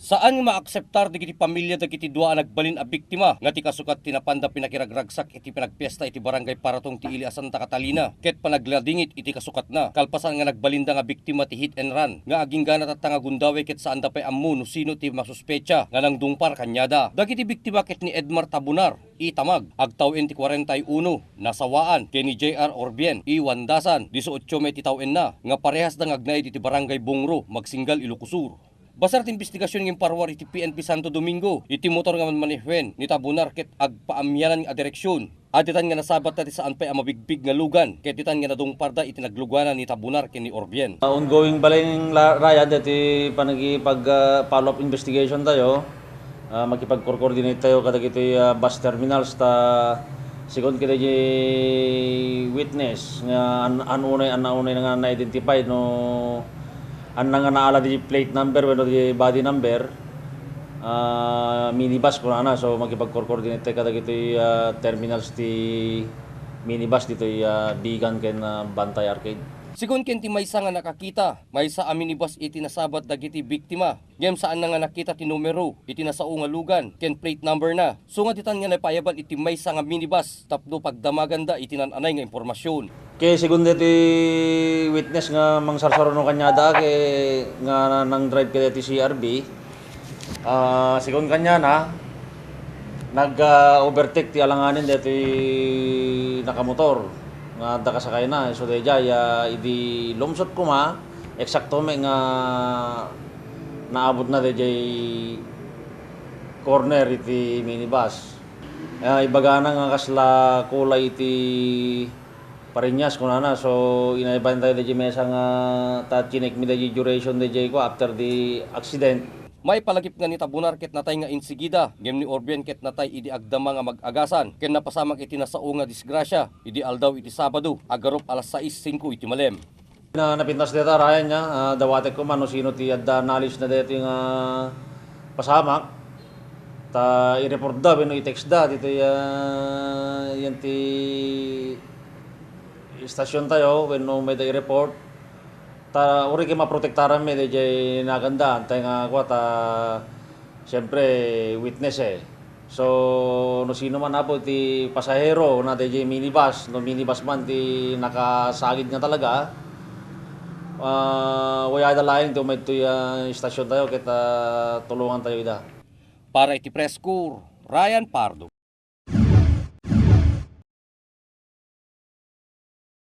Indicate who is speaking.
Speaker 1: Saan nga maakseptar di kiti pamilya da kiti dua nagbalin a biktima nga ti kasukat tinapanda pinakiragragsak iti pinagpiesta iti barangay Paratong ti Ili a Santa Catalina ket panagladingit iti kasukat na kalpasan nga nagbalinda nga biktima ti hit and run nga aging gana tatanga gundawe ket saan da pay ammo no sino ti masuspecha nga nang dungpar kanyada dagiti biktima ket ni Edmar Tabunar itamag agtawin ti 41 nasawaan ken ni JR Orbien iwandasan 18 met ti tawen na nga parehas da ngagnay iti barangay Bungro Magsinggal Ilocosur. Basar ti investigasyon ng parwar iti PNP Santo Domingo, iti motor nga manmanihwen ni Tabunar ket agpaamyanan nga direksyon. Aditan nga nasabat na ti saan pa'y amabigbig nga lugan, ket ditan nga nadungparda iti naglugwanan ni Tabunar ken ni Orbien.
Speaker 2: Ongoing balay ng rayad iti panagipag-follow up investigation tayo. Makipag-coordinate tayo kadag iti bus terminals ta sigon kita di witness nga anunay nga na-identify no nga naala di plate number wenno di body number minibus ko na so makipag-coordinate tayo kadag iti terminals ti minibus dito Bigan ken Bantay Arcade.
Speaker 1: Sigon ken ti maysa nga nakakita, maysa a minibus iti nasabat dagiti biktima. Ngem saan na nga nakita ti numero iti nasao nga lugan ken plate number na. So nga ditan nga napayabal iti maysa nga minibus tapno pagdamaganda iti nananay nga impormasyon.
Speaker 2: Kay sigun ti witness nga mangsarsaro no kanyada kay nga nang drive kay ti CRB. Sigun kanya na nag-overtake ti alanganin deti nakamotor. Nga dakasakay na so dayjay idi lumsot ko ma eksakto may nga naabot na dayjay corner iti minibus. Ibagana nga kasla kulay iti Parinyas ko na so inaiban tayo dayjay mesa nga ta chinek mi dayjay duration dayjay ko after the accident.
Speaker 1: May palagip nga ni Tabunar ket natay nga insigida, gem ni Orbien ket natay idi agdama nga mag-agasan, ken napasamag iti nasao nga disgrasya, idi aldaw iti Sabado, agarop alas 6:05 iti malem.
Speaker 2: Napintas deta rayan niya, dawate ko man no sino ti adda knowledge na dito nga pasamak, ta i-report da, no i-text da, dito yan ti istasyon tayo, when no may da i-report, ta uri kay maprotektaran mi dayjay naganda antay nga kwa ta syempre witness so no sino man apo ti pasahero na dayjay minibus no minibus man ti nakasagid nga talaga waya da laing to may to istasyon tayo kita tulungan tayo ida
Speaker 1: Para iti press corps, Ryan Pardo.